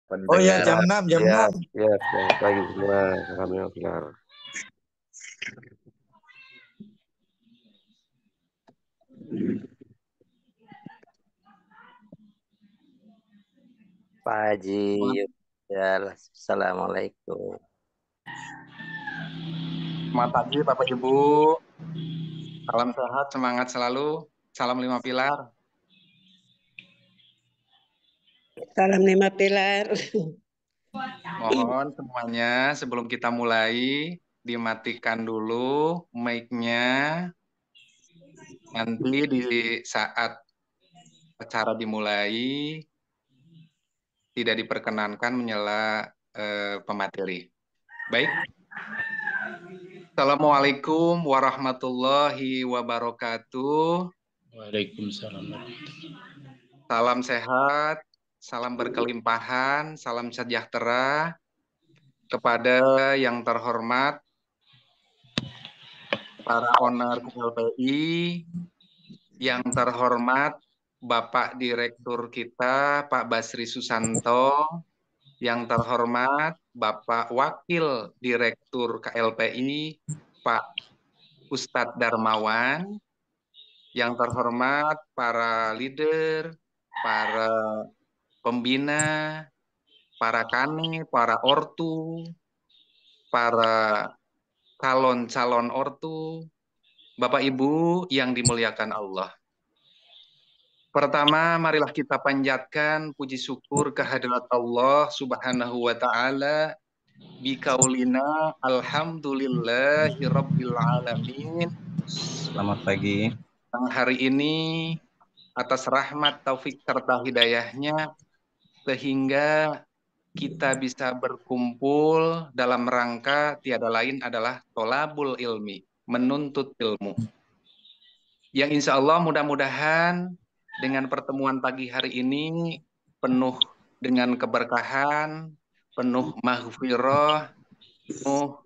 Oh ya, jam Pendengaran, 6 jam siap, 6. siap, selamat pagi semua. Alhamdulillah. Pak Haji, ya, Assalamualaikum. Selamat pagi Bapak Ibu, salam sehat, semangat selalu, salam 5 pilar. Salam 5 pilar. Mohon semuanya sebelum kita mulai dimatikan dulu mic-nya. Nanti di saat acara dimulai tidak diperkenankan menyela pemateri. Baik. Assalamualaikum warahmatullahi wabarakatuh. Waalaikumsalam. Salam sehat, salam berkelimpahan, salam sejahtera kepada yang terhormat para owner LPI, yang terhormat Bapak Direktur kita Pak Basri Susanto, yang terhormat Bapak Wakil Direktur KLPI Pak Ustadz Darmawan, yang terhormat para leader, para pembina, para kani, para ortu, para calon-calon ortu, Bapak Ibu yang dimuliakan Allah. Pertama, marilah kita panjatkan puji syukur kehadirat Allah Subhanahu wa taala bikaulina alhamdulillahi rabbil alamin. Selamat pagi. Hari ini atas rahmat taufik serta hidayahnya sehingga kita bisa berkumpul dalam rangka tiada lain adalah tolabul ilmi, menuntut ilmu. Yang insya Allah mudah-mudahan dengan pertemuan pagi hari ini penuh dengan keberkahan, penuh maghfirah, penuh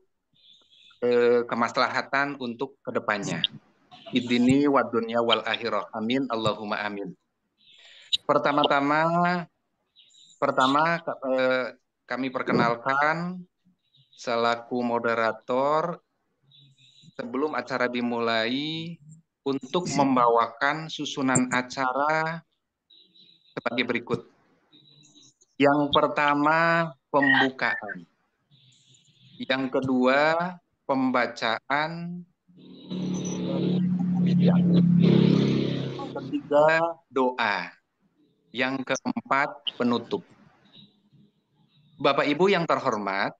kemaslahatan untuk kedepannya. Idini wa dunya wal akhirah. Amin. Allahumma amin. Pertama kami perkenalkan selaku moderator sebelum acara dimulai untuk membawakan susunan acara sebagai berikut. Yang pertama, pembukaan. Yang kedua, pembacaan buku. Yang ketiga, doa. Yang keempat, penutup. Bapak Ibu yang terhormat,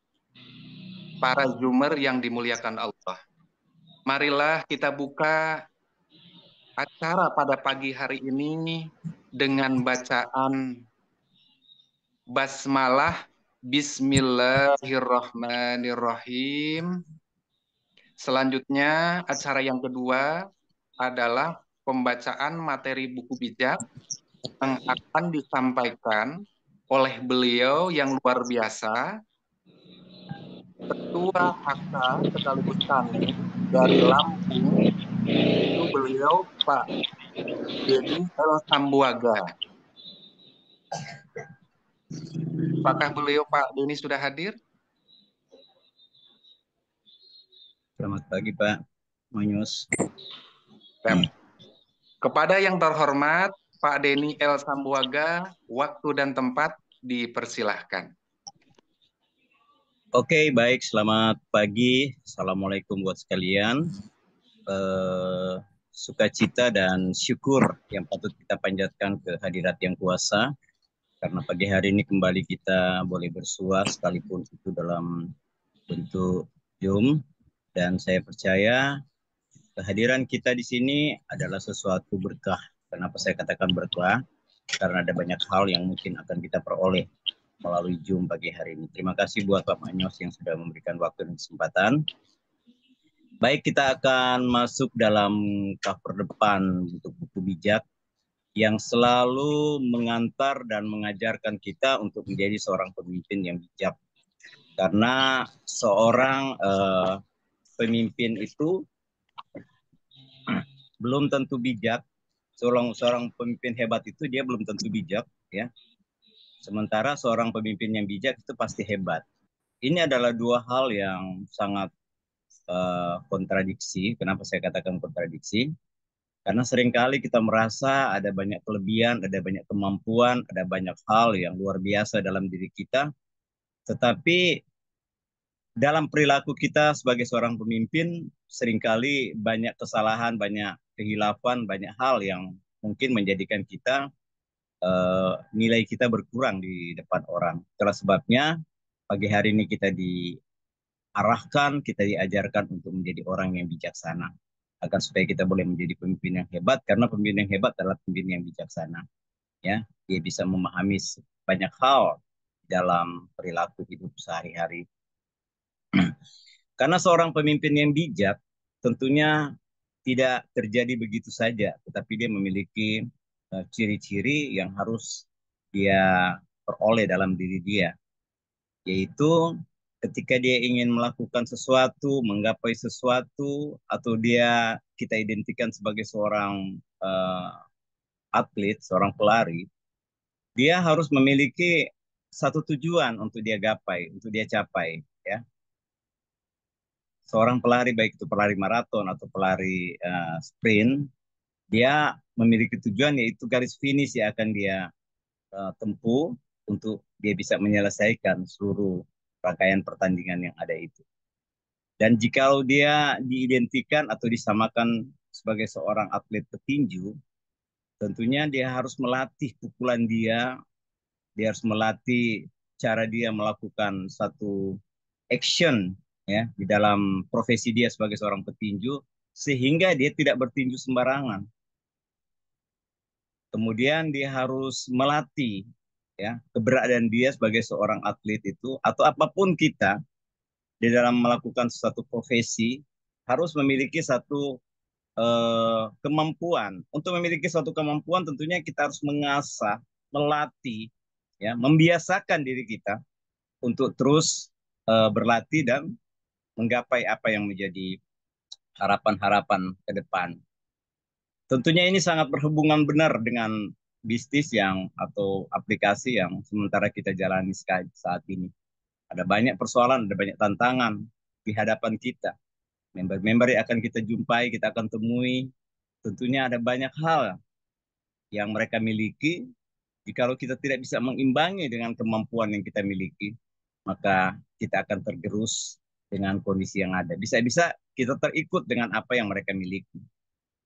para Zoomer yang dimuliakan Allah, marilah kita buka acara pada pagi hari ini dengan bacaan basmalah Bismillahirrahmanirrahim. Selanjutnya acara yang kedua adalah pembacaan materi buku bijak yang akan disampaikan oleh beliau yang luar biasa, Ketua HK sekaligus kami dari Lampung, itu beliau Pak Denny L. Sambuaga. Apakah beliau Pak Denny sudah hadir? Selamat pagi Pak Manyus. Kepada yang terhormat Pak Denny L. Sambuaga, waktu dan tempat dipersilahkan. Oke, baik. Selamat pagi. Assalamualaikum buat sekalian. Sukacita dan syukur yang patut kita panjatkan ke hadirat yang kuasa. Karena pagi hari ini kembali kita boleh bersua sekalipun itu dalam bentuk Zoom. Dan saya percaya kehadiran kita di sini adalah sesuatu berkah. Kenapa saya katakan berkah? Karena ada banyak hal yang mungkin akan kita peroleh melalui Zoom pagi hari ini. Terima kasih buat Pak Manyos yang sudah memberikan waktu dan kesempatan. Baik, kita akan masuk dalam cover depan untuk buku bijak yang selalu mengantar dan mengajarkan kita untuk menjadi seorang pemimpin yang bijak. Karena seorang pemimpin itu belum tentu bijak. Seorang pemimpin hebat itu dia belum tentu bijak, ya. Sementara seorang pemimpin yang bijak itu pasti hebat. Ini adalah dua hal yang sangat kontradiksi. Kenapa saya katakan kontradiksi? Karena seringkali kita merasa ada banyak kelebihan, ada banyak kemampuan, ada banyak hal yang luar biasa dalam diri kita. Tetapi dalam perilaku kita sebagai seorang pemimpin, seringkali banyak kesalahan, banyak kehilafan, banyak hal yang mungkin menjadikan kita nilai kita berkurang di depan orang. Itulah sebabnya pagi hari ini kita diarahkan, kita diajarkan untuk menjadi orang yang bijaksana. Agar supaya kita boleh menjadi pemimpin yang hebat, karena pemimpin yang hebat adalah pemimpin yang bijaksana. Ya, dia bisa memahami banyak hal dalam perilaku hidup sehari-hari. Karena seorang pemimpin yang bijak tentunya tidak terjadi begitu saja, tetapi dia memiliki ciri-ciri yang harus dia peroleh dalam diri dia, yaitu ketika dia ingin melakukan sesuatu, menggapai sesuatu, atau kita identikan sebagai seorang atlet, seorang pelari, dia harus memiliki satu tujuan untuk dia gapai, untuk dia capai, ya. Seorang pelari, baik itu pelari maraton atau pelari sprint, dia memiliki tujuan, yaitu garis finish yang akan dia tempuh untuk dia bisa menyelesaikan seluruh rangkaian pertandingan yang ada itu. Dan jikalau dia diidentikan atau disamakan sebagai seorang atlet petinju, tentunya dia harus melatih pukulan dia harus melatih cara dia melakukan satu action, ya, di dalam profesi dia sebagai seorang petinju, sehingga dia tidak bertinju sembarangan. Kemudian dia harus melatih, ya, keberadaan dia sebagai seorang atlet itu, atau apapun kita di dalam melakukan suatu profesi, harus memiliki satu kemampuan. Untuk memiliki suatu kemampuan tentunya kita harus mengasah, melatih, ya, membiasakan diri kita untuk terus berlatih dan menggapai apa yang menjadi harapan-harapan ke depan. Tentunya ini sangat berhubungan benar dengan bisnis atau aplikasi yang sementara kita jalani saat ini. Ada banyak persoalan, ada banyak tantangan di hadapan kita. Member-member yang akan kita jumpai, kita akan temui, tentunya ada banyak hal yang mereka miliki. Jikalau kita tidak bisa mengimbangi dengan kemampuan yang kita miliki, maka kita akan tergerus dengan kondisi yang ada. Bisa-bisa kita terikut dengan apa yang mereka miliki.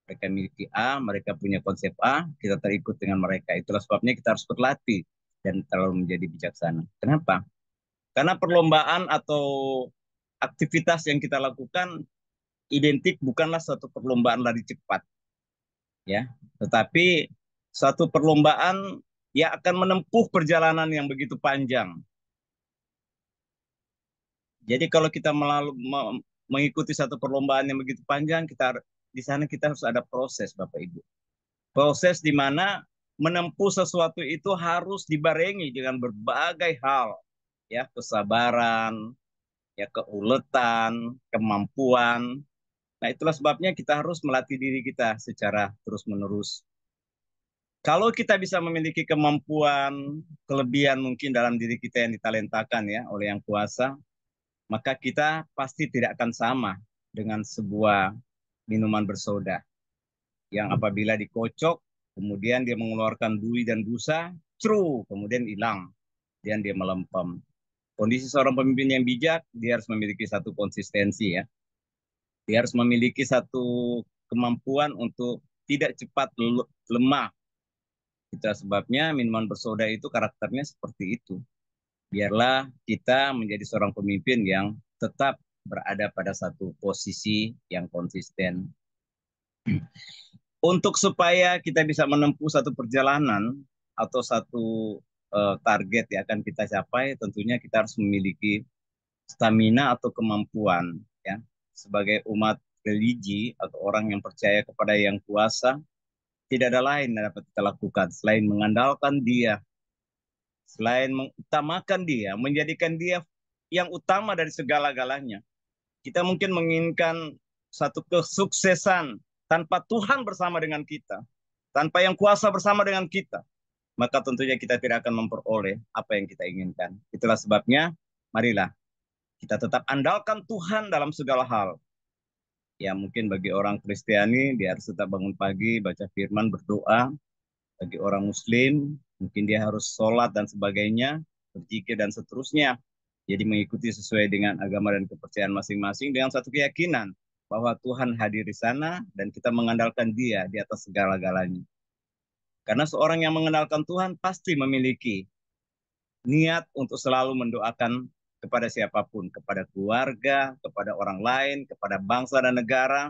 Mereka miliki A, mereka punya konsep A, kita terikut dengan mereka. Itulah sebabnya kita harus berlatih dan terlalu menjadi bijaksana. Kenapa? Karena perlombaan atau aktivitas yang kita lakukan identik bukanlah satu perlombaan lari cepat, ya, tetapi satu perlombaan yang akan menempuh perjalanan yang begitu panjang. Jadi kalau kita mengikuti satu perlombaan yang begitu panjang, di sana kita harus ada proses, Bapak Ibu. Proses di mana menempuh sesuatu itu harus dibarengi dengan berbagai hal, ya, kesabaran, ya, keuletan, kemampuan. Nah, itulah sebabnya kita harus melatih diri kita secara terus-menerus. Kalau kita bisa memiliki kemampuan, kelebihan mungkin dalam diri kita yang ditalentakan, ya, oleh Yang Kuasa, maka kita pasti tidak akan sama dengan sebuah minuman bersoda yang apabila dikocok, kemudian dia mengeluarkan duri dan busa, kemudian hilang, dan dia melempem. Kondisi seorang pemimpin yang bijak, dia harus memiliki satu konsistensi, ya. Dia harus memiliki satu kemampuan untuk tidak cepat lemah. Itu sebabnya minuman bersoda itu karakternya seperti itu. Biarlah kita menjadi seorang pemimpin yang tetap berada pada satu posisi yang konsisten. Untuk supaya kita bisa menempuh satu perjalanan atau satu target yang akan kita capai, tentunya kita harus memiliki stamina atau kemampuan, ya. Sebagai umat religi atau orang yang percaya kepada Yang Kuasa, tidak ada lain yang dapat kita lakukan selain mengandalkan Dia, selain mengutamakan Dia, menjadikan Dia yang utama dari segala-galanya. Kita mungkin menginginkan satu kesuksesan tanpa Tuhan bersama dengan kita, tanpa Yang Kuasa bersama dengan kita. maka tentunya kita tidak akan memperoleh apa yang kita inginkan. Itulah sebabnya, marilah kita tetap andalkan Tuhan dalam segala hal. Ya mungkin bagi orang Kristiani, dia harus tetap bangun pagi, baca firman, berdoa. Bagi orang Muslim, mungkin dia harus sholat dan sebagainya, berzikir dan seterusnya. Jadi mengikuti sesuai dengan agama dan kepercayaan masing-masing dengan satu keyakinan bahwa Tuhan hadir di sana dan kita mengandalkan Dia di atas segala-galanya. Karena seorang yang mengandalkan Tuhan pasti memiliki niat untuk selalu mendoakan kepada siapapun, kepada keluarga, kepada orang lain, kepada bangsa dan negara,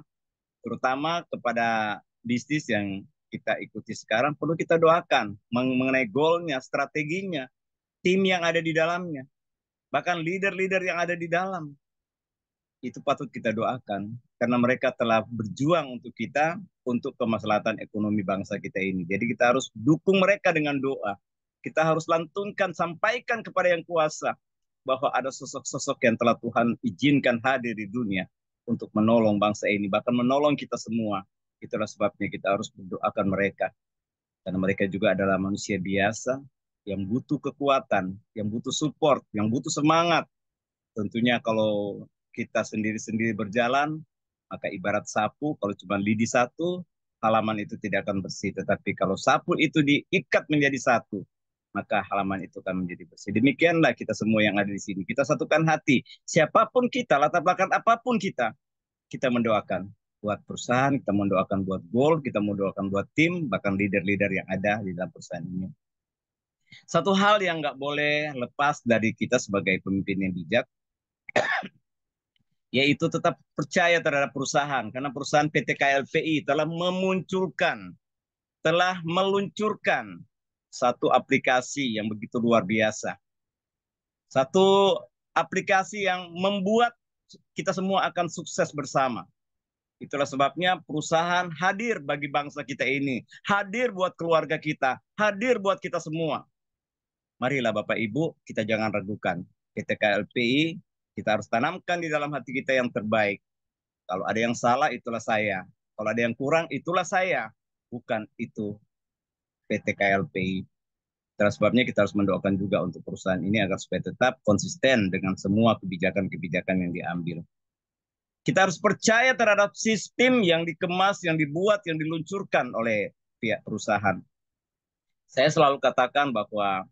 terutama kepada bisnis yang kita ikuti sekarang, perlu kita doakan mengenai goalnya, strateginya, tim yang ada di dalamnya, bahkan leader-leader yang ada di dalam. Itu patut kita doakan, karena mereka telah berjuang untuk kita, untuk kemaslahatan ekonomi bangsa kita ini. Jadi kita harus dukung mereka dengan doa. Kita harus lantunkan, sampaikan kepada yang kuasa, bahwa ada sosok-sosok yang telah Tuhan izinkan hadir di dunia untuk menolong bangsa ini, bahkan menolong kita semua. Itulah sebabnya kita harus mendoakan mereka. Karena mereka juga adalah manusia biasa yang butuh kekuatan, yang butuh support, yang butuh semangat. Tentunya kalau kita sendiri-sendiri berjalan, maka ibarat sapu, kalau cuma lidi satu, halaman itu tidak akan bersih. Tetapi kalau sapu itu diikat menjadi satu, maka halaman itu akan menjadi bersih. Demikianlah kita semua yang ada di sini. Kita satukan hati. Siapapun kita, latar belakang apapun kita mendoakan buat perusahaan, kita mendoakan buat goal, kita mendoakan buat tim, bahkan leader-leader yang ada di dalam perusahaan ini. Satu hal yang nggak boleh lepas dari kita sebagai pemimpin yang bijak, yaitu tetap percaya terhadap perusahaan. Karena perusahaan PT KLPI telah meluncurkan satu aplikasi yang begitu luar biasa. Satu aplikasi yang membuat kita semua akan sukses bersama. Itulah sebabnya perusahaan hadir bagi bangsa kita ini, hadir buat keluarga kita, hadir buat kita semua. Marilah Bapak Ibu, kita jangan ragukan. PT KLPI, kita harus tanamkan di dalam hati kita yang terbaik. Kalau ada yang salah, itulah saya. Kalau ada yang kurang, itulah saya. Bukan itu PT KLPI. Itulah sebabnya kita harus mendoakan juga untuk perusahaan ini agar supaya tetap konsisten dengan semua kebijakan-kebijakan yang diambil. Kita harus percaya terhadap sistem yang dikemas, yang dibuat, yang diluncurkan oleh pihak perusahaan. Saya selalu katakan bahwa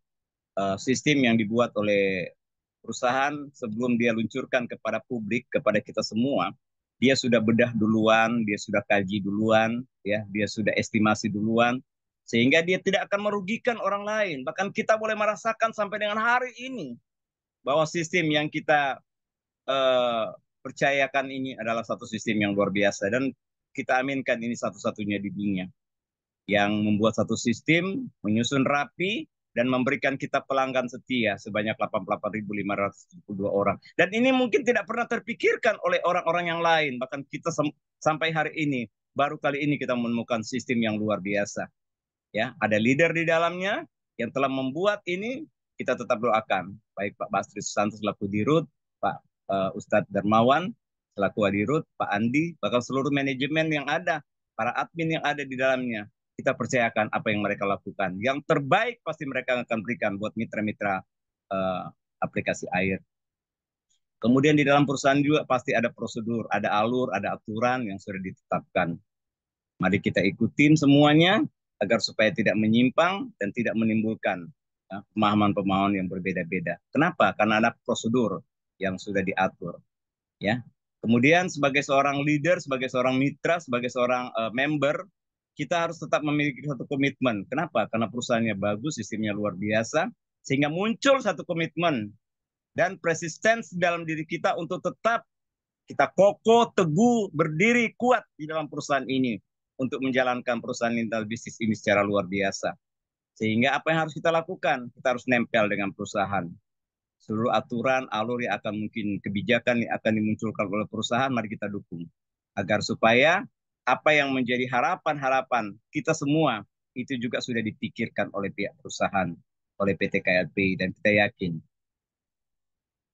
sistem yang dibuat oleh perusahaan sebelum dia luncurkan kepada publik, kepada kita semua, dia sudah bedah duluan, dia sudah kaji duluan, ya, dia sudah estimasi duluan, sehingga dia tidak akan merugikan orang lain. Bahkan kita boleh merasakan sampai dengan hari ini bahwa sistem yang kita percayakan ini adalah satu sistem yang luar biasa, dan kita aminkan ini satu-satunya di dunia yang membuat satu sistem, menyusun rapi, dan memberikan kita pelanggan setia sebanyak 88.572 orang. Dan ini mungkin tidak pernah terpikirkan oleh orang-orang yang lain. Bahkan kita sampai hari ini, baru kali ini kita menemukan sistem yang luar biasa. Ya, ada leader di dalamnya yang telah membuat ini, kita tetap doakan. Baik Pak Basri Susanto selaku Dirut, Pak Ustadz Darmawan selaku Adirut, Pak Andi, bahkan seluruh manajemen yang ada, para admin yang ada di dalamnya. Kita percayakan apa yang mereka lakukan. Yang terbaik pasti mereka akan berikan buat mitra-mitra aplikasi air. Kemudian di dalam perusahaan juga pasti ada prosedur, ada alur, ada aturan yang sudah ditetapkan. Mari kita ikutin semuanya agar supaya tidak menyimpang dan tidak menimbulkan pemahaman-pemahaman yang berbeda-beda. Kenapa? Karena ada prosedur yang sudah diatur. Ya. Kemudian sebagai seorang leader, sebagai seorang mitra, sebagai seorang member, kita harus tetap memiliki satu komitmen. Kenapa? Karena perusahaannya bagus, sistemnya luar biasa, sehingga muncul satu komitmen dan persistensi dalam diri kita untuk tetap kita kokoh, teguh, berdiri kuat di dalam perusahaan ini untuk menjalankan perusahaan Intel bisnis ini secara luar biasa. Sehingga apa yang harus kita lakukan? Kita harus nempel dengan perusahaan. Seluruh aturan, alur yang akan mungkin kebijakan yang akan dimunculkan oleh perusahaan, mari kita dukung. Agar supaya apa yang menjadi harapan-harapan kita semua itu juga sudah dipikirkan oleh pihak perusahaan, oleh PT KLP, dan kita yakin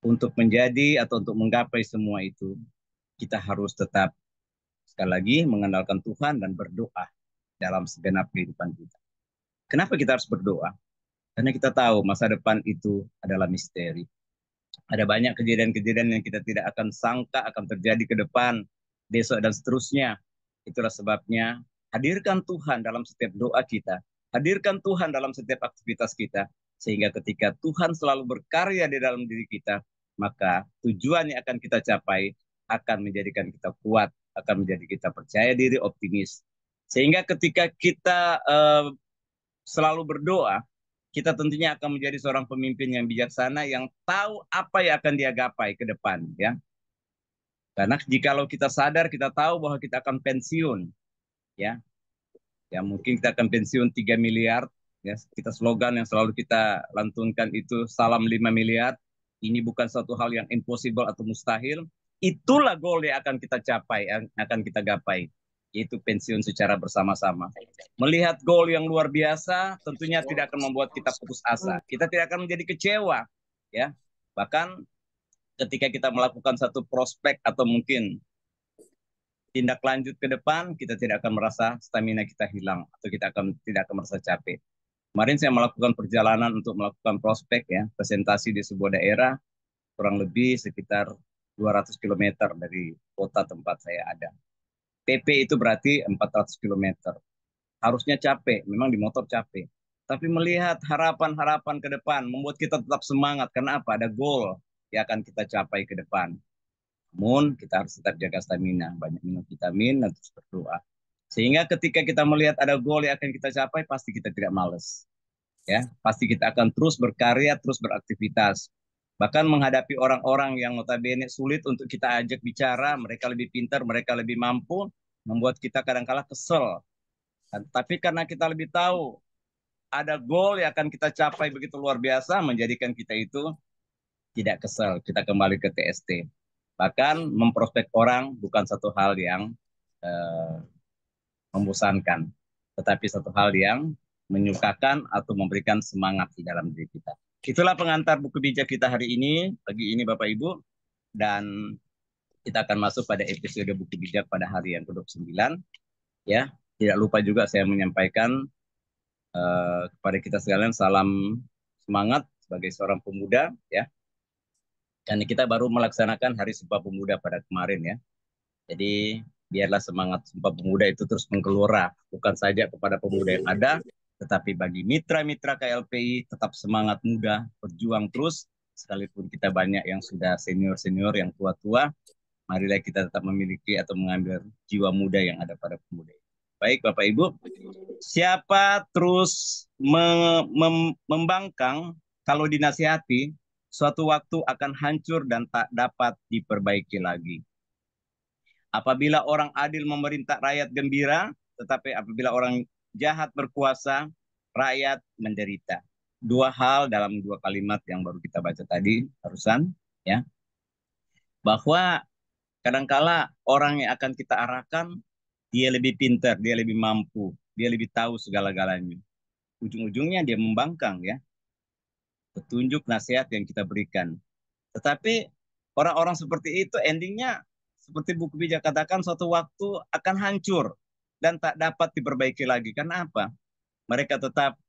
untuk menjadi atau untuk menggapai semua itu kita harus tetap sekali lagi mengandalkan Tuhan dan berdoa dalam segenap kehidupan kita. Kenapa kita harus berdoa? Karena kita tahu masa depan itu adalah misteri. Ada banyak kejadian-kejadian yang kita tidak akan sangka akan terjadi ke depan, besok dan seterusnya. Itulah sebabnya hadirkan Tuhan dalam setiap doa kita. Hadirkan Tuhan dalam setiap aktivitas kita. Sehingga ketika Tuhan selalu berkarya di dalam diri kita, maka tujuan yang akan kita capai akan menjadikan kita kuat, akan menjadi kita percaya diri, optimis. Sehingga ketika kita selalu berdoa, kita tentunya akan menjadi seorang pemimpin yang bijaksana yang tahu apa yang akan dia gapai ke depan, ya. Karena jikalau kita sadar, kita tahu bahwa kita akan pensiun, ya. Ya mungkin kita akan pensiun 3 miliar, ya. Kita slogan yang selalu kita lantunkan itu salam 5 miliar. Ini bukan suatu hal yang impossible atau mustahil. Itulah goal yang akan kita capai, yang akan kita gapai, yaitu pensiun secara bersama-sama. Melihat gol yang luar biasa tentunya tidak akan membuat kita putus asa. Kita tidak akan menjadi kecewa, ya. Bahkan ketika kita melakukan satu prospek atau mungkin tindak lanjut ke depan, kita tidak akan merasa stamina kita hilang atau kita tidak akan merasa capek. Kemarin saya melakukan perjalanan untuk melakukan prospek, ya, presentasi di sebuah daerah kurang lebih sekitar 200 km dari kota tempat saya ada. PP itu berarti 400 km. Harusnya capek, memang di motor capek. Tapi melihat harapan-harapan ke depan, membuat kita tetap semangat. Karena apa? Ada goal yang akan kita capai ke depan. Namun kita harus tetap jaga stamina, banyak minum vitamin dan terus berdoa. Sehingga ketika kita melihat ada goal yang akan kita capai, pasti kita tidak malas. Ya, pasti kita akan terus berkarya, terus beraktivitas. Bahkan menghadapi orang-orang yang notabene sulit untuk kita ajak bicara, mereka lebih pintar, mereka lebih mampu, membuat kita kadang-kala kesel. Tapi karena kita lebih tahu ada goal yang akan kita capai begitu luar biasa, menjadikan kita itu tidak kesel. Kita kembali ke TST. Bahkan memprospek orang bukan satu hal yang membosankan, tetapi satu hal yang menyukakan atau memberikan semangat di dalam diri kita. Itulah pengantar buku bijak kita hari ini, pagi ini Bapak Ibu. Dan kita akan masuk pada episode buku bijak pada hari yang ke-29. Ya, tidak lupa juga saya menyampaikan kepada kita sekalian salam semangat sebagai seorang pemuda, ya. Karena kita baru melaksanakan Hari Sumpah Pemuda pada kemarin, ya. Jadi biarlah semangat Sumpah Pemuda itu terus menggelora, bukan saja kepada pemuda yang ada, tetapi bagi mitra-mitra KLPI tetap semangat muda, berjuang terus, sekalipun kita banyak yang sudah senior-senior, yang tua-tua, marilah kita tetap memiliki atau mengambil jiwa muda yang ada pada pemuda. Baik Bapak Ibu, siapa terus membangkang kalau dinasihati, suatu waktu akan hancur dan tak dapat diperbaiki lagi. Apabila orang adil memerintah, rakyat gembira, tetapi apabila orang jahat berkuasa, rakyat menderita. Dua hal dalam dua kalimat yang baru kita baca tadi, barusan, ya. Bahwa kadangkala orang yang akan kita arahkan, dia lebih pintar, dia lebih mampu, dia lebih tahu segala-galanya. Ujung-ujungnya dia membangkang, ya. Petunjuk nasihat yang kita berikan. Tetapi orang-orang seperti itu endingnya seperti buku bijak katakan suatu waktu akan hancur dan tak dapat diperbaiki lagi. Karena apa? Mereka tetap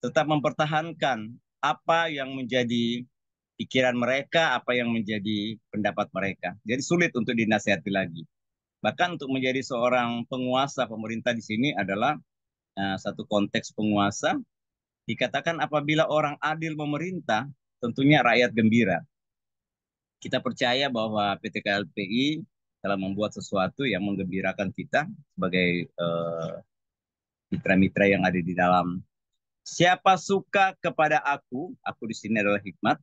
tetap mempertahankan apa yang menjadi pikiran mereka, apa yang menjadi pendapat mereka. Jadi sulit untuk dinasihati lagi. Bahkan untuk menjadi seorang penguasa pemerintah di sini adalah satu konteks penguasa. Dikatakan apabila orang adil memerintah, tentunya rakyat gembira. Kita percaya bahwa PT KLPI telah membuat sesuatu yang menggembirakan kita sebagai mitra-mitra yang ada di dalam. Siapa suka kepada aku di sini adalah hikmat,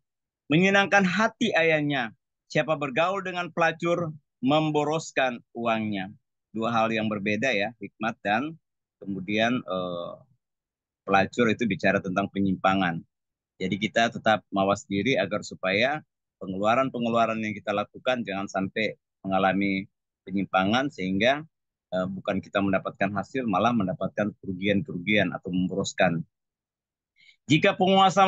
menyenangkan hati ayahnya. Siapa bergaul dengan pelacur, memboroskan uangnya. Dua hal yang berbeda, ya, hikmat dan kemudian pelacur itu bicara tentang penyimpangan. Jadi kita tetap mawas diri agar supaya pengeluaran-pengeluaran yang kita lakukan jangan sampai mengalami penyimpangan sehingga bukan kita mendapatkan hasil, malah mendapatkan kerugian-kerugian atau memboroskan. Jika penguasa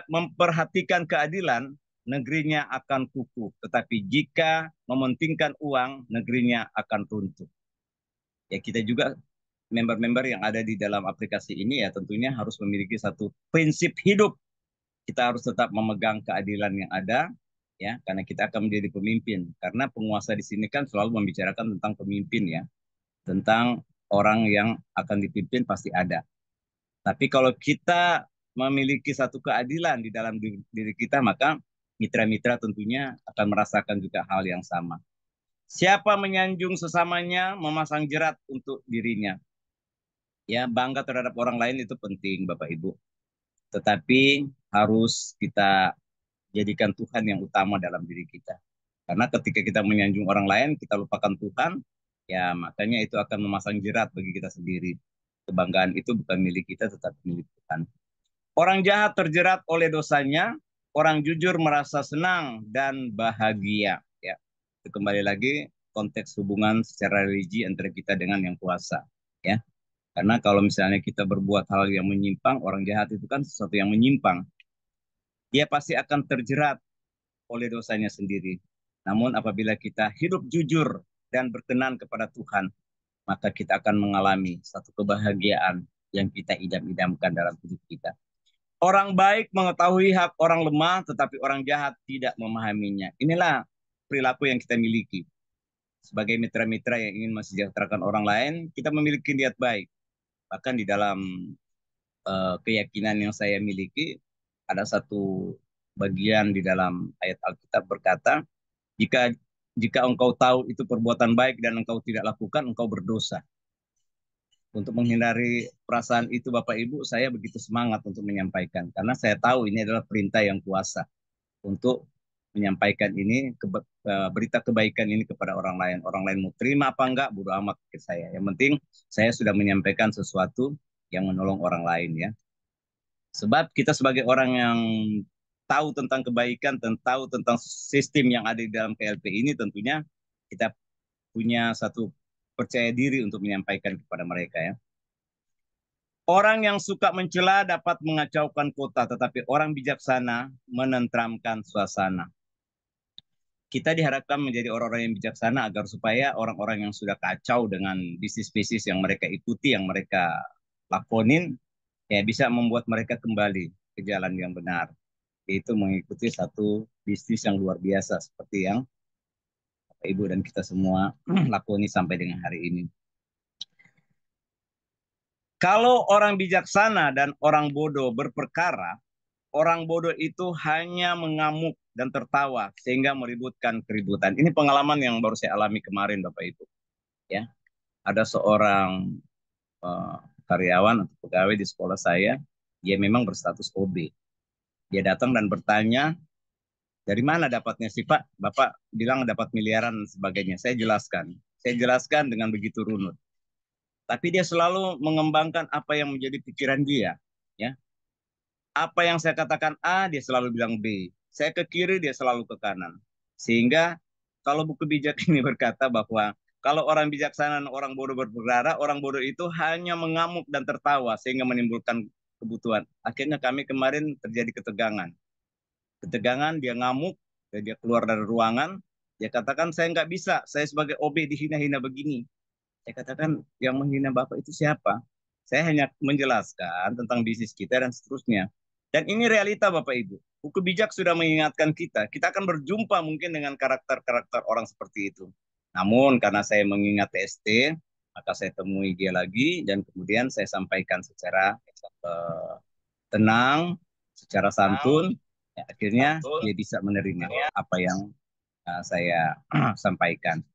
memperhatikan keadilan, negerinya akan kukuh. Tetapi jika mementingkan uang, negerinya akan runtuh. Ya kita juga member-member yang ada di dalam aplikasi ini ya tentunya harus memiliki satu prinsip hidup. Kita harus tetap memegang keadilan yang ada, ya, karena kita akan menjadi pemimpin. Karena penguasa di sini kan selalu membicarakan tentang pemimpin, ya, tentang orang yang akan dipimpin pasti ada. Tapi kalau kita memiliki satu keadilan di dalam diri kita, maka mitra-mitra tentunya akan merasakan juga hal yang sama. Siapa menyanjung sesamanya, memasang jerat untuk dirinya. Ya, bangga terhadap orang lain itu penting, Bapak Ibu. Tetapi harus kita jadikan Tuhan yang utama dalam diri kita. Karena ketika kita menyanjung orang lain, kita lupakan Tuhan, ya makanya itu akan memasang jerat bagi kita sendiri. Kebanggaan itu bukan milik kita, tetapi milik Tuhan. Orang jahat terjerat oleh dosanya, orang jujur merasa senang dan bahagia. Ya, itu kembali lagi konteks hubungan secara religi antara kita dengan yang kuasa. Ya, karena kalau misalnya kita berbuat hal yang menyimpang, orang jahat itu kan sesuatu yang menyimpang. Dia pasti akan terjerat oleh dosanya sendiri. Namun apabila kita hidup jujur dan berkenan kepada Tuhan, maka kita akan mengalami satu kebahagiaan yang kita idam-idamkan dalam hidup kita. Orang baik mengetahui hak orang lemah, tetapi orang jahat tidak memahaminya. Inilah perilaku yang kita miliki. Sebagai mitra-mitra yang ingin mensejahterakan orang lain, kita memiliki niat baik. Bahkan di dalam keyakinan yang saya miliki, ada satu bagian di dalam ayat Alkitab berkata, jika engkau tahu itu perbuatan baik dan engkau tidak lakukan, engkau berdosa. Untuk menghindari perasaan itu Bapak Ibu, saya begitu semangat untuk menyampaikan. Karena saya tahu ini adalah perintah yang kuasa untuk menyampaikan ini, berita kebaikan ini kepada orang lain. Orang lain mau terima apa enggak, bodo amat ke saya. Yang penting saya sudah menyampaikan sesuatu yang menolong orang lain, ya. Sebab kita sebagai orang yang tahu tentang kebaikan dan tahu tentang sistem yang ada di dalam KLP ini, tentunya kita punya satu percaya diri untuk menyampaikan kepada mereka, ya. Orang yang suka mencela dapat mengacaukan kota, tetapi orang bijaksana menenteramkan suasana. Kita diharapkan menjadi orang-orang yang bijaksana agar supaya orang-orang yang sudah kacau dengan bisnis-bisnis yang mereka ikuti, yang mereka lakonin, ya bisa membuat mereka kembali ke jalan yang benar. Yaitu mengikuti satu bisnis yang luar biasa seperti yang Bapak Ibu dan kita semua lakoni sampai dengan hari ini. Kalau orang bijaksana dan orang bodoh berperkara, orang bodoh itu hanya mengamuk dan tertawa sehingga meributkan keributan. Ini pengalaman yang baru saya alami kemarin, Bapak Ibu. Ya, ada seorang karyawan atau pegawai di sekolah saya, dia memang berstatus OB. Dia datang dan bertanya, dari mana dapatnya sih Pak? Bapak bilang dapat miliaran dan sebagainya. Saya jelaskan dengan begitu runut. Tapi dia selalu mengembangkan apa yang menjadi pikiran dia, ya. Apa yang saya katakan A, dia selalu bilang B. Saya ke kiri, dia selalu ke kanan. Sehingga kalau buku bijak ini berkata bahwa kalau orang bijaksana dan orang bodoh berperkara, orang bodoh itu hanya mengamuk dan tertawa sehingga menimbulkan kebutuhan. Akhirnya kami kemarin terjadi ketegangan. Ketegangan, dia ngamuk, dan dia keluar dari ruangan. Dia katakan, saya nggak bisa, saya sebagai OB dihina-hina begini. Saya katakan, yang menghina Bapak itu siapa? Saya hanya menjelaskan tentang bisnis kita dan seterusnya. Dan ini realita Bapak Ibu. Buku bijak sudah mengingatkan kita akan berjumpa mungkin dengan karakter-karakter orang seperti itu. Namun karena saya mengingat TST, maka saya temui dia lagi dan kemudian saya sampaikan secara tenang, secara santun. Ya, akhirnya dia bisa menerima apa yang saya sampaikan.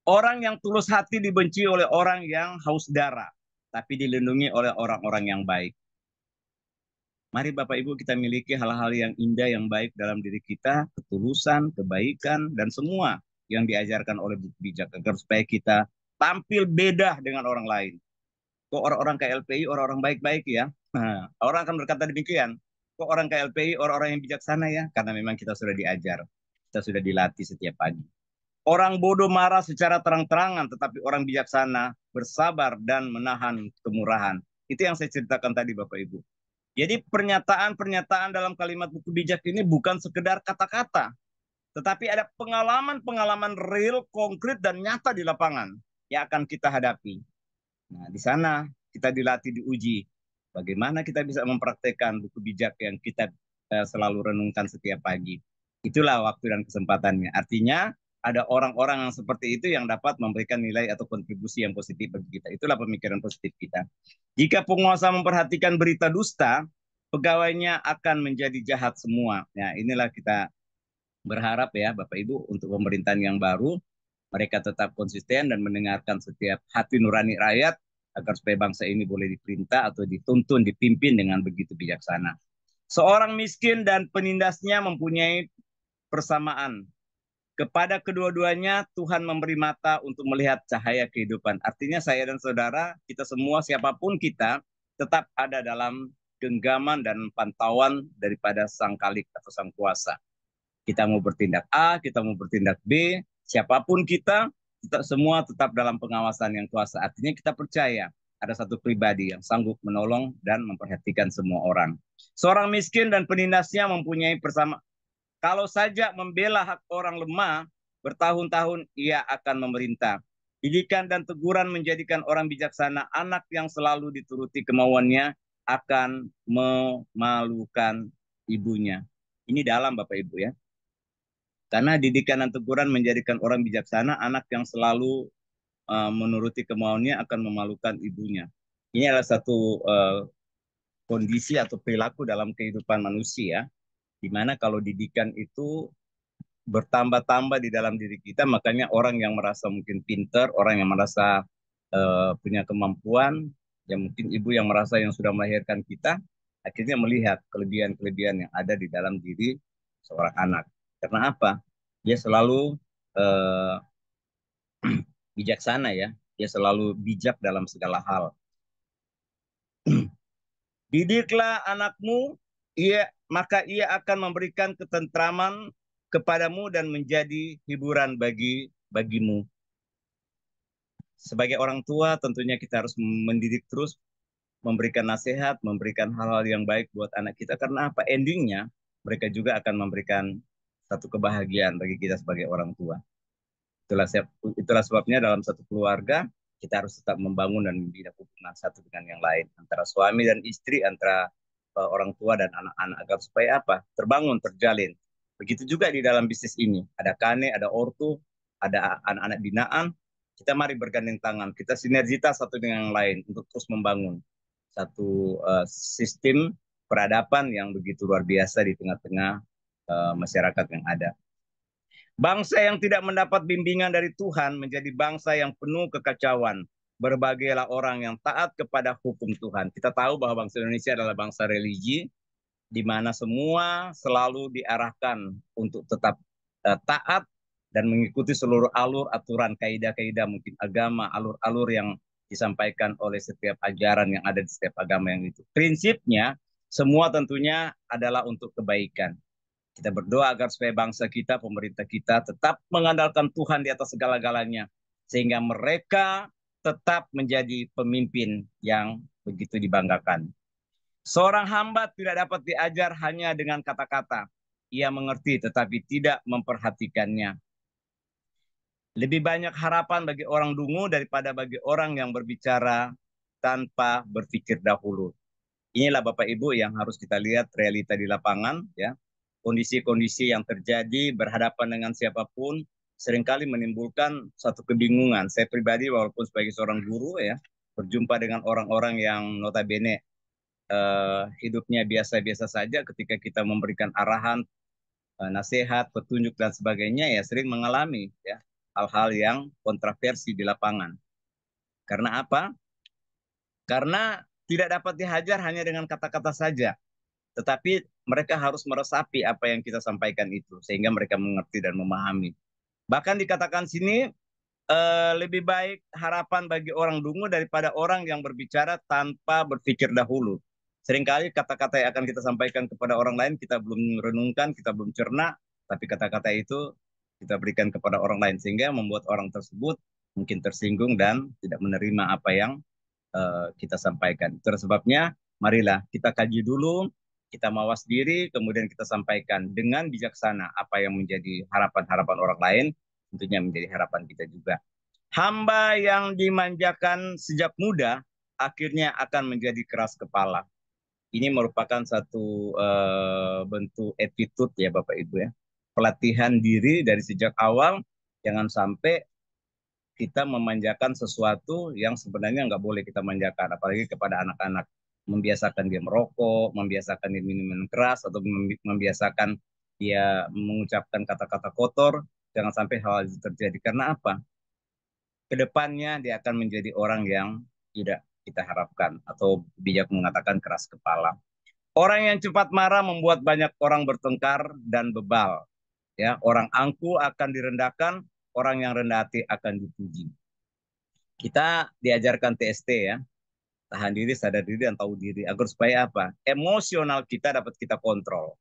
Orang yang tulus hati dibenci oleh orang yang haus darah, tapi dilindungi oleh orang-orang yang baik. Mari Bapak Ibu kita miliki hal-hal yang indah, yang baik dalam diri kita, ketulusan, kebaikan, dan semua yang diajarkan oleh buku bijak, agar supaya kita tampil beda dengan orang lain. Kok orang-orang KLPI, orang-orang baik-baik ya? Nah, orang akan berkata demikian. Kok orang KLPI, orang-orang yang bijaksana ya? Karena memang kita sudah diajar, kita sudah dilatih setiap pagi. Orang bodoh marah secara terang-terangan, tetapi orang bijaksana bersabar dan menahan kemurahan. Itu yang saya ceritakan tadi Bapak Ibu. Jadi pernyataan-pernyataan dalam kalimat buku bijak ini bukan sekedar kata-kata, tetapi ada pengalaman-pengalaman real, konkret, dan nyata di lapangan yang akan kita hadapi. Nah, di sana kita dilatih, diuji. Bagaimana kita bisa mempraktekkan buku bijak yang kita selalu renungkan setiap pagi. Itulah waktu dan kesempatannya. Artinya ada orang-orang yang seperti itu yang dapat memberikan nilai atau kontribusi yang positif bagi kita. Itulah pemikiran positif kita. Jika penguasa memperhatikan berita dusta, pegawainya akan menjadi jahat semua. Nah, inilah kita berharap ya Bapak Ibu untuk pemerintahan yang baru, mereka tetap konsisten dan mendengarkan setiap hati nurani rakyat agar supaya bangsa ini boleh diperintah atau dituntun, dipimpin dengan begitu bijaksana. Seorang miskin dan penindasnya mempunyai persamaan. Kepada kedua-duanya Tuhan memberi mata untuk melihat cahaya kehidupan. Artinya saya dan saudara, kita semua siapapun kita, tetap ada dalam genggaman dan pantauan daripada sang Khalik atau sang kuasa. Kita mau bertindak A, kita mau bertindak B, siapapun kita semua tetap dalam pengawasan yang kuasa. Artinya kita percaya ada satu pribadi yang sanggup menolong dan memperhatikan semua orang. Seorang miskin dan penindasnya mempunyai bersama. Kalau saja membela hak orang lemah, bertahun-tahun ia akan memerintah. Didikan dan teguran menjadikan orang bijaksana. Anak yang selalu dituruti kemauannya akan memalukan ibunya. Ini dalam Bapak Ibu ya. Karena didikan dan teguran menjadikan orang bijaksana, anak yang selalu menuruti kemauannya akan memalukan ibunya. Ini adalah satu kondisi atau perilaku dalam kehidupan manusia, di mana kalau didikan itu bertambah-tambah di dalam diri kita, makanya orang yang merasa mungkin pintar, orang yang merasa punya kemampuan, ya mungkin ibu yang merasa yang sudah melahirkan kita, akhirnya melihat kelebihan-kelebihan yang ada di dalam diri seorang anak. Karena apa? Dia selalu eh, bijaksana ya, dia selalu bijak dalam segala hal. Didiklah anakmu, maka ia akan memberikan ketentraman kepadamu dan menjadi hiburan bagimu. Sebagai orang tua tentunya kita harus mendidik terus, memberikan nasihat, memberikan hal-hal yang baik buat anak kita. Karena apa? Endingnya mereka juga akan memberikan satu kebahagiaan bagi kita sebagai orang tua. Itulah sebabnya dalam satu keluarga kita harus tetap membangun dan membina hubungan satu dengan yang lain, antara suami dan istri, antara orang tua dan anak-anak, agar supaya apa? Terbangun, terjalin. Begitu juga di dalam bisnis ini. Ada kane, ada ortu, ada anak-anak binaan. Kita mari bergandeng tangan, kita sinergitas satu dengan yang lain untuk terus membangun satu sistem peradaban yang begitu luar biasa di tengah-tengah masyarakat yang ada. Bangsa yang tidak mendapat bimbingan dari Tuhan menjadi bangsa yang penuh kekacauan. Berbagailah orang yang taat kepada hukum Tuhan. Kita tahu bahwa bangsa Indonesia adalah bangsa religi, di mana semua selalu diarahkan untuk tetap taat dan mengikuti seluruh alur, aturan, kaidah-kaidah mungkin agama, alur-alur yang disampaikan oleh setiap ajaran yang ada di setiap agama yang itu. Prinsipnya, semua tentunya adalah untuk kebaikan. Kita berdoa agar supaya bangsa kita, pemerintah kita tetap mengandalkan Tuhan di atas segala-galanya. Sehingga mereka tetap menjadi pemimpin yang begitu dibanggakan. Seorang hamba tidak dapat diajar hanya dengan kata-kata. Ia mengerti tetapi tidak memperhatikannya. Lebih banyak harapan bagi orang dungu daripada bagi orang yang berbicara tanpa berpikir dahulu. Inilah Bapak Ibu yang harus kita lihat realita di lapangan ya. Kondisi-kondisi yang terjadi berhadapan dengan siapapun seringkali menimbulkan satu kebingungan. Saya pribadi walaupun sebagai seorang guru ya, berjumpa dengan orang-orang yang notabene hidupnya biasa-biasa saja, ketika kita memberikan arahan, nasihat, petunjuk dan sebagainya ya sering mengalami ya hal-hal yang kontroversi di lapangan. Karena apa? Karena tidak dapat dihajar hanya dengan kata-kata saja, tetapi mereka harus meresapi apa yang kita sampaikan itu sehingga mereka mengerti dan memahami. Bahkan dikatakan sini lebih baik harapan bagi orang dungu daripada orang yang berbicara tanpa berpikir dahulu. Seringkali kata-kata yang akan kita sampaikan kepada orang lain kita belum renungkan, kita belum cerna, tapi kata-kata itu kita berikan kepada orang lain sehingga membuat orang tersebut mungkin tersinggung dan tidak menerima apa yang kita sampaikan. Itu sebabnya marilah kita kaji dulu, kita mawas diri, kemudian kita sampaikan dengan bijaksana apa yang menjadi harapan-harapan orang lain, tentunya menjadi harapan kita juga. Hamba yang dimanjakan sejak muda akhirnya akan menjadi keras kepala. Ini merupakan satu bentuk attitude ya Bapak Ibu ya. Pelatihan diri dari sejak awal, jangan sampai kita memanjakan sesuatu yang sebenarnya nggak boleh kita manjakan, apalagi kepada anak-anak. Membiasakan dia merokok, membiasakan dia minum keras, atau membiasakan dia mengucapkan kata-kata kotor, jangan sampai hal itu terjadi. Karena apa? Kedepannya dia akan menjadi orang yang tidak kita harapkan, atau bijak mengatakan keras kepala. Orang yang cepat marah membuat banyak orang bertengkar dan bebal. Ya, orang angkuh akan direndahkan, orang yang rendah hati akan dipuji. Kita diajarkan TST ya, tahan diri, sadar diri, dan tahu diri. Agar supaya apa? Emosional kita dapat kita kontrol.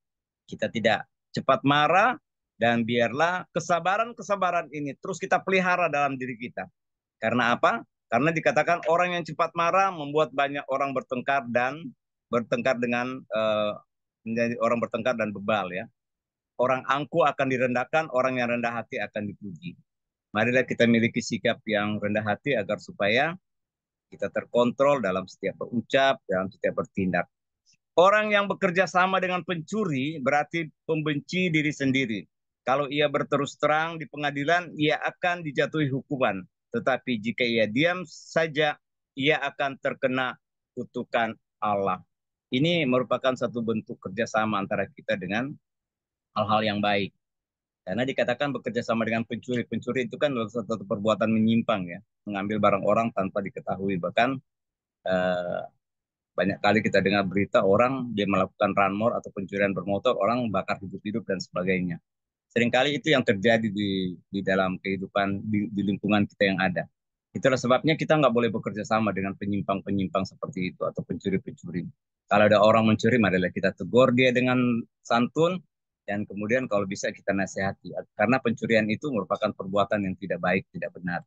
Kita tidak cepat marah, dan biarlah kesabaran-kesabaran ini terus kita pelihara dalam diri kita. Karena apa? Karena dikatakan orang yang cepat marah membuat banyak orang bertengkar dan bertengkar dengan menjadi orang bertengkar dan bebal ya. Orang angkuh akan direndahkan, orang yang rendah hati akan dipuji. Marilah kita miliki sikap yang rendah hati agar supaya kita terkontrol dalam setiap berucap, dalam setiap bertindak. Orang yang bekerja sama dengan pencuri berarti pembenci diri sendiri. Kalau ia berterus terang di pengadilan, ia akan dijatuhi hukuman. Tetapi jika ia diam saja, ia akan terkena kutukan Allah. Ini merupakan satu bentuk kerjasama antara kita dengan hal-hal yang baik. Karena dikatakan bekerja sama dengan pencuri. Pencuri itu kan adalah satu perbuatan menyimpang ya. Mengambil barang orang tanpa diketahui. Bahkan eh, banyak kali kita dengar berita orang dia melakukan ranmor atau pencurian bermotor, orang bakar hidup-hidup dan sebagainya. Seringkali itu yang terjadi di dalam kehidupan, di lingkungan kita yang ada. Itulah sebabnya kita nggak boleh bekerja sama dengan penyimpang-penyimpang seperti itu atau pencuri-pencuri. Kalau ada orang mencuri, marilah kita tegur dia dengan santun, dan kemudian kalau bisa kita nasihati. Karena pencurian itu merupakan perbuatan yang tidak baik, tidak benar.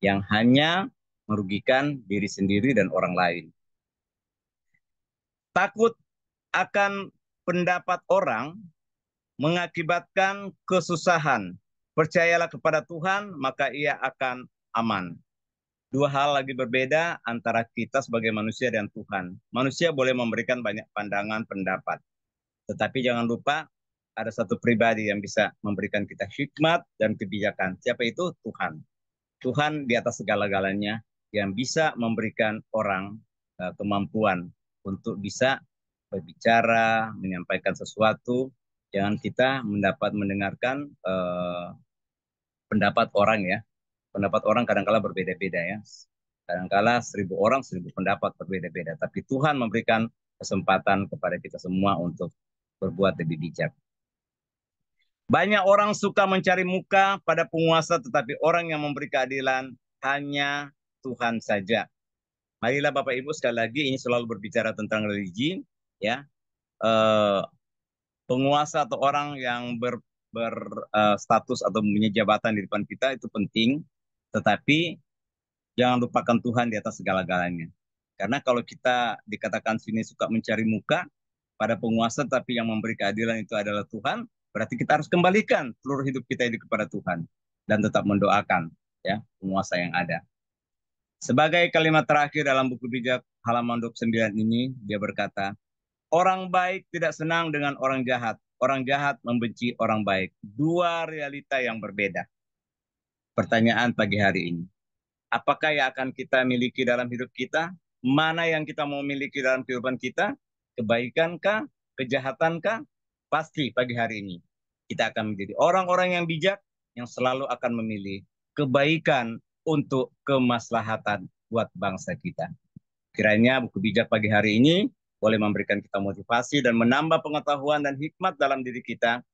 Yang hanya merugikan diri sendiri dan orang lain. Takut akan pendapat orang mengakibatkan kesusahan. Percayalah kepada Tuhan, maka ia akan aman. Dua hal lagi berbeda antara kita sebagai manusia dan Tuhan. Manusia boleh memberikan banyak pandangan, pendapat. Tetapi jangan lupa, ada satu pribadi yang bisa memberikan kita hikmat dan kebijakan. Siapa itu? Tuhan. Tuhan di atas segala-galanya yang bisa memberikan orang kemampuan untuk bisa berbicara, menyampaikan sesuatu. Jangan kita mendengarkan pendapat orang ya. Pendapat orang kadang-kala berbeda-beda ya. Kadang-kala 1.000 orang 1.000 pendapat berbeda-beda. Tapi Tuhan memberikan kesempatan kepada kita semua untuk berbuat lebih bijak. Banyak orang suka mencari muka pada penguasa, tetapi orang yang memberi keadilan hanya Tuhan saja. Marilah Bapak Ibu, sekali lagi ini selalu berbicara tentang religi, ya. Penguasa atau orang yang berstatus atau punya jabatan di depan kita itu penting, tetapi jangan lupakan Tuhan di atas segala-galanya. Karena kalau kita dikatakan sini suka mencari muka pada penguasa, tapi yang memberi keadilan itu adalah Tuhan, berarti kita harus kembalikan seluruh hidup kita ini kepada Tuhan dan tetap mendoakan ya penguasa yang ada. Sebagai kalimat terakhir dalam buku bijak halaman 29 ini, dia berkata, orang baik tidak senang dengan orang jahat. Orang jahat membenci orang baik. Dua realita yang berbeda. Pertanyaan pagi hari ini. Apakah yang akan kita miliki dalam hidup kita? Mana yang kita mau miliki dalam kehidupan kita? Kebaikankah? Kejahatankah? Pasti pagi hari ini kita akan menjadi orang-orang yang bijak yang selalu akan memilih kebaikan untuk kemaslahatan buat bangsa kita. Kiranya buku bijak pagi hari ini boleh memberikan kita motivasi dan menambah pengetahuan dan hikmat dalam diri kita,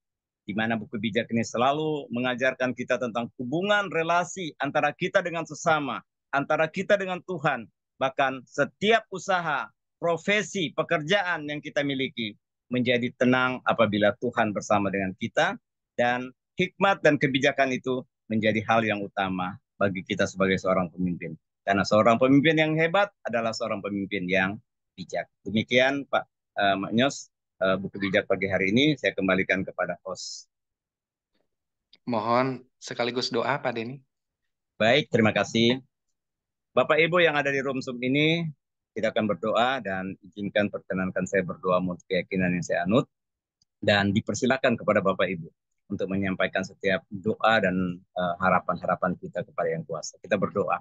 di mana buku bijak ini selalu mengajarkan kita tentang hubungan relasi antara kita dengan sesama, antara kita dengan Tuhan, bahkan setiap usaha, profesi, pekerjaan yang kita miliki menjadi tenang apabila Tuhan bersama dengan kita, dan hikmat dan kebijakan itu menjadi hal yang utama bagi kita sebagai seorang pemimpin. Karena seorang pemimpin yang hebat adalah seorang pemimpin yang bijak. Demikian Pak Mak Nyos, buku bijak pagi hari ini saya kembalikan kepada host. Mohon sekaligus doa Pak Denny. Baik, terima kasih. Bapak Ibu yang ada di room Zoom ini, kita akan berdoa dan izinkan perkenankan saya berdoa menurut keyakinan yang saya anut dan dipersilakan kepada Bapak Ibu untuk menyampaikan setiap doa dan harapan-harapan kita kepada Yang Kuasa. Kita berdoa.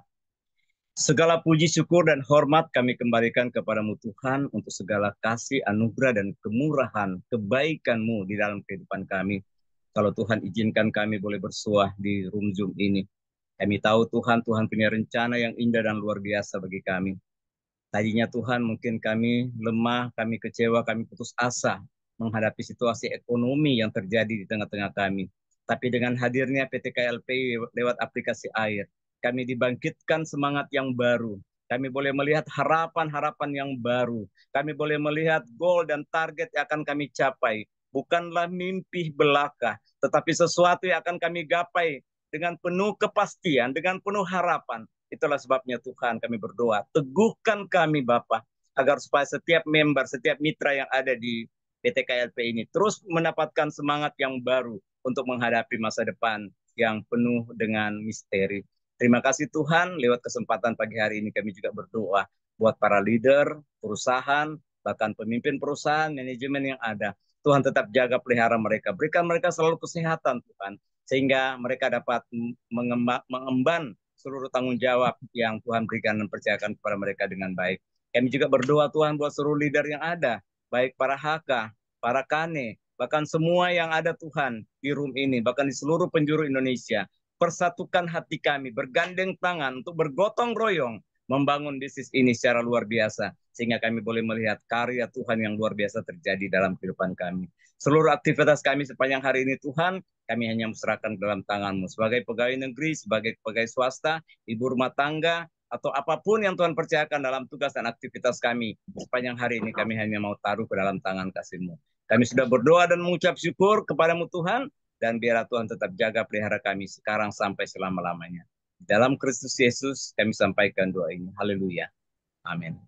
Segala puji, syukur, dan hormat kami kembalikan kepadamu Tuhan untuk segala kasih, anugerah, dan kemurahan, kebaikan-Mu di dalam kehidupan kami. Kalau Tuhan izinkan kami boleh bersuah di room Zoom ini. Kami tahu Tuhan punya rencana yang indah dan luar biasa bagi kami. Tadinya Tuhan mungkin kami lemah, kami kecewa, kami putus asa menghadapi situasi ekonomi yang terjadi di tengah-tengah kami. Tapi dengan hadirnya PT KLP lewat aplikasi Air, kami dibangkitkan semangat yang baru. Kami boleh melihat harapan-harapan yang baru. Kami boleh melihat goal dan target yang akan kami capai. Bukanlah mimpi belaka, tetapi sesuatu yang akan kami gapai dengan penuh kepastian, dengan penuh harapan. Itulah sebabnya Tuhan kami berdoa, teguhkan kami Bapa, agar supaya setiap member, setiap mitra yang ada di PT KLP ini terus mendapatkan semangat yang baru untuk menghadapi masa depan yang penuh dengan misteri. Terima kasih Tuhan, lewat kesempatan pagi hari ini kami juga berdoa buat para leader, perusahaan, bahkan pemimpin perusahaan, manajemen yang ada. Tuhan tetap jaga pelihara mereka, berikan mereka selalu kesehatan Tuhan, sehingga mereka dapat mengemban seluruh tanggung jawab yang Tuhan berikan dan percayakan kepada mereka dengan baik. Kami juga berdoa Tuhan buat seluruh leader yang ada, baik para HK, para KANE, bahkan semua yang ada Tuhan di room ini, bahkan di seluruh penjuru Indonesia. Persatukan hati kami, bergandeng tangan untuk bergotong royong membangun bisnis ini secara luar biasa, sehingga kami boleh melihat karya Tuhan yang luar biasa terjadi dalam kehidupan kami. Seluruh aktivitas kami sepanjang hari ini Tuhan, kami hanya serahkan dalam tangan-Mu. Sebagai pegawai negeri, sebagai pegawai swasta, ibu rumah tangga, atau apapun yang Tuhan percayakan dalam tugas dan aktivitas kami. Sepanjang hari ini kami hanya mau taruh ke dalam tangan kasih-Mu. Kami sudah berdoa dan mengucap syukur kepada-Mu Tuhan, dan biarlah Tuhan tetap jaga pelihara kami sekarang sampai selama-lamanya. Dalam Kristus Yesus kami sampaikan doa ini. Haleluya. Amin.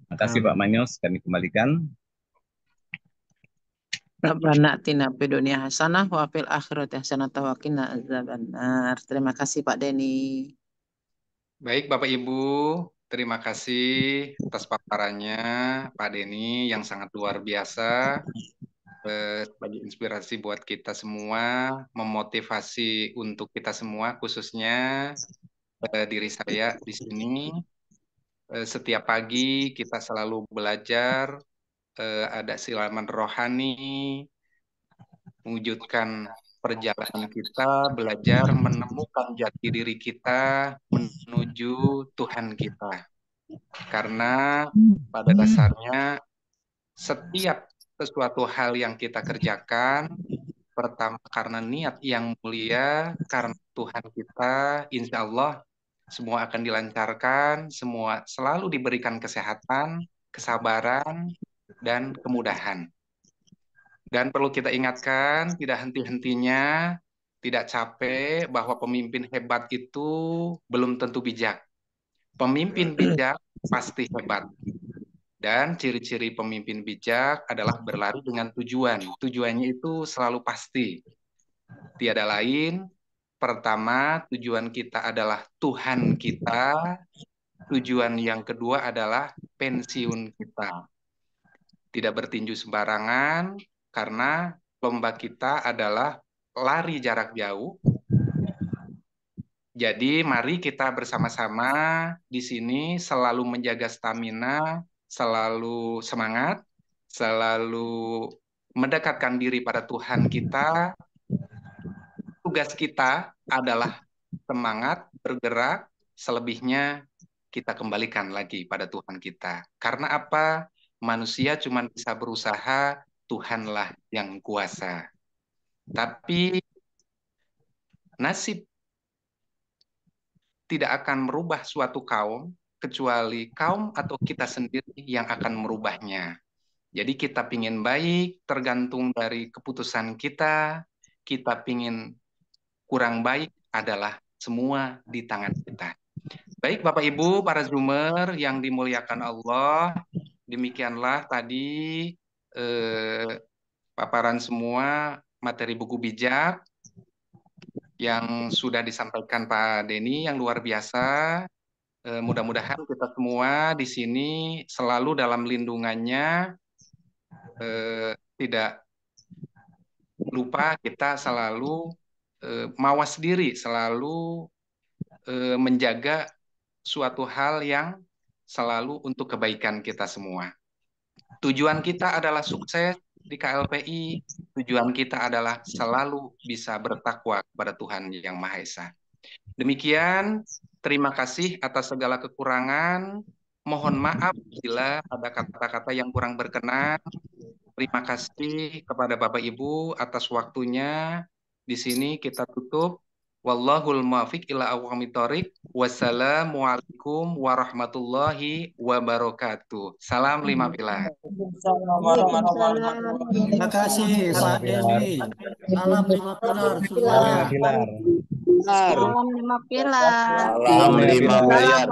Terima kasih Pak Manyos, kami kembalikan. Rabbana atina fid dunya hasanah wa fil akhirati hasanah wa qina adzabannar. Terima kasih Pak Denny. Baik Bapak Ibu, terima kasih atas paparannya Pak Denny yang sangat luar biasa. Sebagai inspirasi buat kita semua, memotivasi untuk kita semua, khususnya diri saya di sini. Setiap pagi kita selalu belajar, ada silaman rohani, mewujudkan perjalanan kita, belajar menemukan jati diri kita menuju Tuhan kita. Karena pada dasarnya setiap sesuatu hal yang kita kerjakan, pertama karena niat yang mulia, karena Tuhan kita, insya Allah semua akan dilancarkan, semua selalu diberikan kesehatan, kesabaran, dan kemudahan. Dan perlu kita ingatkan, tidak henti-hentinya, tidak capek, bahwa pemimpin hebat itu belum tentu bijak. Pemimpin bijak pasti hebat. Dan ciri-ciri pemimpin bijak adalah berlari dengan tujuan. Tujuannya itu selalu pasti. Tiada lain, pertama tujuan kita adalah Tuhan kita. Tujuan yang kedua adalah pensiun kita. Tidak bertinju sembarangan, karena lomba kita adalah lari jarak jauh. Jadi mari kita bersama-sama di sini selalu menjaga stamina, selalu semangat, selalu mendekatkan diri pada Tuhan kita. Tugas kita adalah semangat, bergerak, selebihnya kita kembalikan lagi pada Tuhan kita. Karena apa? Manusia cuma bisa berusaha, Tuhanlah yang kuasa. Tapi nasib tidak akan merubah suatu kaum, kecuali kaum atau kita sendiri yang akan merubahnya. Jadi kita pingin baik, tergantung dari keputusan kita. Kita pingin kurang baik, adalah semua di tangan kita. Baik Bapak Ibu, para Zoomer yang dimuliakan Allah, demikianlah tadi paparan semua materi buku bijak. yang sudah disampaikan Pak Denny yang luar biasa. Mudah-mudahan kita semua di sini selalu dalam lindungannya, tidak lupa kita selalu mawas diri, selalu menjaga suatu hal yang selalu untuk kebaikan kita semua. Tujuan kita adalah sukses di KLPI, tujuan kita adalah selalu bisa bertakwa kepada Tuhan Yang Maha Esa. Demikian, terima kasih atas segala kekurangan. Mohon maaf bila ada kata-kata yang kurang berkenan. Terima kasih kepada Bapak Ibu atas waktunya. Di sini kita tutup. Wallahul muwaffiq ila aqwamit thoriq. Wassalamualaikum warahmatullahi wabarakatuh. Salam 5 pilar. Terima kasih Pak Denny. Salam 5 pilar semuanya. Pilar. Salam 5 pilar. Salam 5 pilar.